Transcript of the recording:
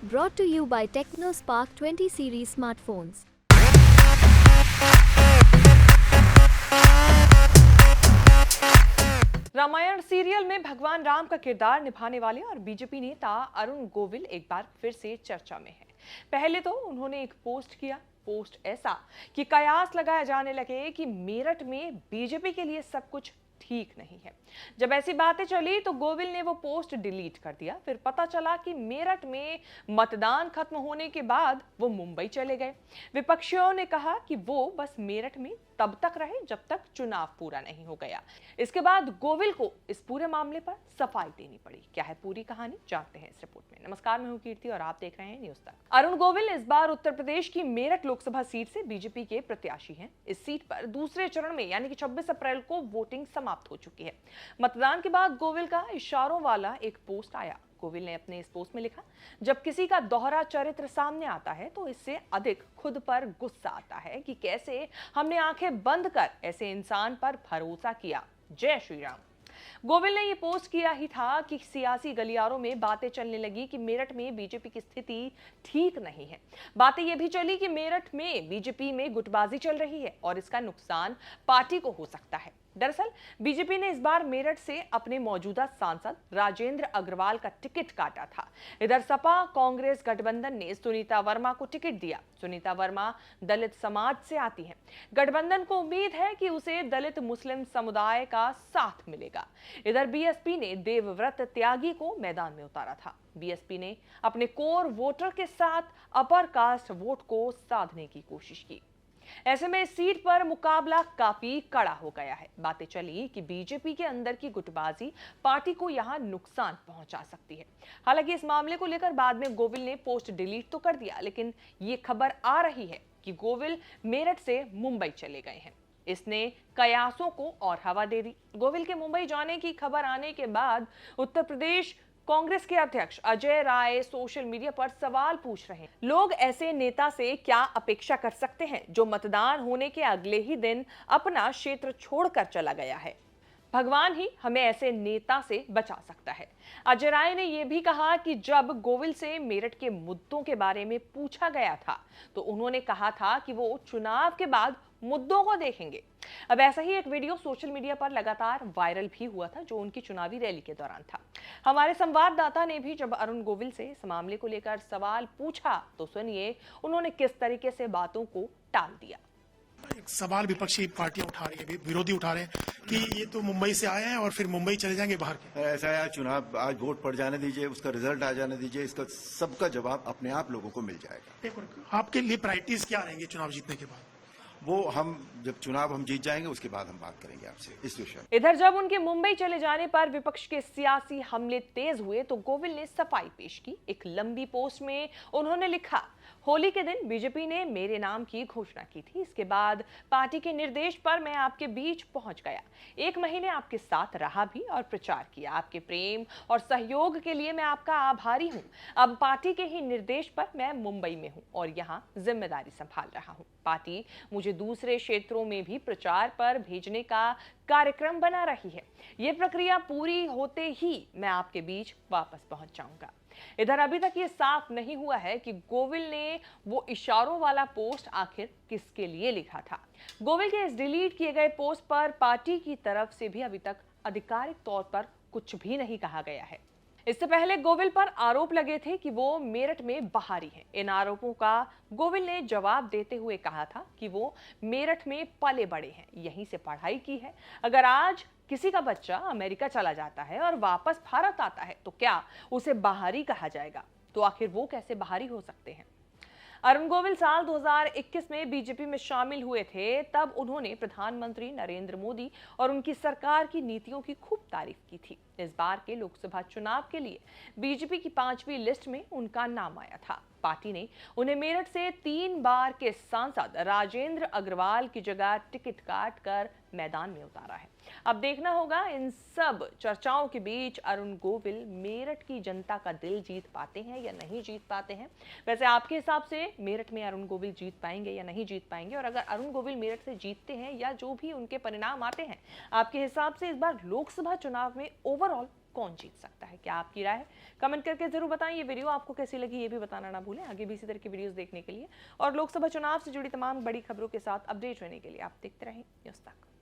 Brought to you by TechnoSpark 20 series smartphones. Ramayan serial में भगवान राम का किरदार निभाने वाले और बीजेपी नेता अरुण गोविल एक बार फिर से चर्चा में है। पहले तो उन्होंने एक पोस्ट ऐसा कि कयास लगाया जाने लगे कि मेरठ में बीजेपी के लिए सब कुछ ठीक नहीं है। जब ऐसी बातें चली तो गोविल ने वो पोस्ट डिलीट कर दिया। फिर पता चला कि मेरठ में मतदान खत्म होने के बाद वो मुंबई चले गए। विपक्षियों ने कहा कि वो बस मेरठ में तब तक रहे जब तक चुनाव पूरा नहीं हो गया। इसके बाद गोविल को इस पूरे मामले पर सफाई देनी पड़ी। क्या है पूरी कहानी, जानते हैं इस रिपोर्ट में। नमस्कार, मैं हूं कीर्ति और आप देख रहे हैं न्यूज़ तक। अरुण गोविल इस बार उत्तर प्रदेश की मेरठ लोकसभा सीट से बीजेपी के प्रत्याशी हैं। इस सीट पर दूसरे चरण में यानी कि 26 अप्रैल को वोटिंग समाप्त हो चुकी है। मतदान के बाद गोविल का इशारों वाला एक पोस्ट आया। गोविल ने अपने इस पोस्ट में लिखा, जब किसी का दोहरा चरित्र सामने आता है तो इससे अधिक खुद पर गुस्सा आता है कि कैसे हमने आंखें बंद कर ऐसे इंसान पर भरोसा किया। जय श्री राम। गोविल ने ये पोस्ट किया ही था कि सियासी गलियारों में बातें चलने लगी कि मेरठ में बीजेपी की स्थिति ठीक नहीं है। बातें ये भी चली कि मेरठ में बीजेपी में गुटबाजी चल रही है और इसका नुकसान पार्टी को हो सकता है। दरअसल बीजेपी ने इस बार मेरठ से अपने मौजूदा सांसद राजेंद्र अग्रवाल का टिकट काटा था। इधर सपा कांग्रेस गठबंधन ने सुनीता वर्मा को टिकट दिया। सुनीता वर्मा दलित समाज से आती हैं। गठबंधन को उम्मीद है कि उसे दलित मुस्लिम समुदाय का साथ मिलेगा। इधर बीएसपी ने देवव्रत त्यागी को मैदान में उतारा था। बीएसपी ने अपने कोर वोटर के साथ अपर कास्ट वोट को साधने की कोशिश की। ऐसे में इस सीट पर मुकाबला काफी कड़ा हो गया है। बातें चली कि बीजेपी के अंदर की गुटबाजी पार्टी को यहां नुकसान पहुंचा सकती है। हालांकि इस मामले को लेकर बाद में गोविल ने पोस्ट डिलीट तो कर दिया, लेकिन ये खबर आ रही है कि गोविल मेरठ से मुंबई चले गए हैं। इसने कयासों को और हवा दे दी। गोविल के मुंबई जाने की खबर आने के बाद उत्तर प्रदेश कांग्रेस के अध्यक्ष अजय राय सोशल मीडिया पर सवाल पूछ रहे हैं। लोग ऐसे नेता से क्या अपेक्षा कर सकते हैं जो मतदान होने के अगले ही दिन अपना क्षेत्र छोड़कर चला गया है। भगवान ही हमें ऐसे नेता से बचा सकता है। अजय राय ने यह भी कहा कि जब गोविल से मेरठ के मुद्दों के बारे में पूछा गया था तो उन्होंने कहा था कि वो चुनाव के बाद मुद्दों को देखेंगे। अब ऐसा ही एक वीडियो सोशल मीडिया पर लगातार वायरल भी हुआ था जो उनकी चुनावी रैली के दौरान था। हमारे संवाददाता ने भी जब अरुण गोविल से इस मामले को लेकर सवाल पूछा तो सुनिए उन्होंने किस तरीके से बातों को टाल दिया। एक सवाल विपक्षी पार्टियां उठा रही है, विरोधी उठा रहे हैं कि ये तो मुंबई से आए हैं और फिर मुंबई चले जाएंगे बाहर के। ऐसा है, चुनाव आज वोट पड़ जाने दीजिए, उसका रिजल्ट आ जाने दीजिए, इसका सबका जवाब अपने आप लोगों को मिल जाएगा। आपके लिए प्रायोरिटीज क्या रहेंगे चुनाव जीतने के बाद? वो हम जब चुनाव हम जीत जाएंगे उसके बाद हम बात करेंगे आपसे इस विषय। इधर जब उनके मुंबई चले जाने पर विपक्ष के सियासी हमले तेज हुए तो गोविल ने सफाई पेश की। एक लंबी पोस्ट में उन्होंने लिखा, होली के दिन बीजेपी ने मेरे नाम की घोषणा की थी। इसके बाद पार्टी के निर्देश पर मैं आपके बीच पहुंच गया। 1 महीने आपके साथ रहा भी और प्रचार किया। आपके प्रेम और सहयोग के लिए मैं आपका आभारी हूं। अब पार्टी के ही निर्देश पर मैं मुंबई में हूं और यहां जिम्मेदारी संभाल रहा हूं। पार्टी मुझे दूसरे क्षेत्रों में भी प्रचार पर भेजने का कार्यक्रम बना रही है। यह प्रक्रिया पूरी होते ही मैं आपके बीच वापस पहुंच जाऊंगा। इधर अभी तक ये साफ नहीं हुआ है कि गोविल ने वो इशारों वाला पोस्ट आखिर किसके लिए लिखा था। गोविल के इस डिलीट किए गए पोस्ट पर पार्टी की तरफ से भी अभी तक आधिकारिक तौर पर कुछ भी नहीं कहा गया है। इससे पहले गोविल पर आरोप लगे थे कि वो मेरठ में बाहरी हैं। इन आरोपों का गोविल ने जवाब देते हुए कहा था कि वो मेरठ में पले बड़े हैं, यहीं से पढ़ाई की है। अगर आज किसी का बच्चा अमेरिका चला जाता है और वापस भारत आता है तो क्या उसे बाहरी कहा जाएगा? तो आखिर वो कैसे बाहरी हो सकते हैं? अरुण गोविल साल 2021 में बीजेपी में शामिल हुए थे। तब उन्होंने प्रधानमंत्री नरेंद्र मोदी और उनकी सरकार की नीतियों की खूब तारीफ की थी। इस बार के लोकसभा चुनाव के लिए बीजेपी की 5वीं लिस्ट में उनका नाम आया था। पार्टी ने उन्हें मेरठ से 3 बार के सांसद राजेंद्र अग्रवाल की जगह टिकट काट कर मैदान में उतारा है। अब देखना होगा इन सब चर्चाओं के बीच अरुण गोविल मेरठ की जनता का दिल जीत पाते हैं या नहीं जीत पाते हैं। वैसे आपके हिसाब से मेरठ में अरुण गोविल जीत पाएंगे या नहीं जीत पाएंगे? और अगर अरुण गोविल मेरठ से जीतते हैं या जो भी उनके परिणाम आते हैं, आपके हिसाब से इस बार लोकसभा चुनाव में ओवरऑल कौन जीत सकता है? क्या आपकी राय है? कमेंट करके जरूर बताएं। ये वीडियो आपको कैसी लगी ये भी बताना ना भूलें। आगे भी इसी तरह की वीडियोस देखने के लिए और लोकसभा चुनाव से जुड़ी तमाम बड़ी खबरों के साथ अपडेट रहने के लिए आप देखते रहें न्यूज़ तक।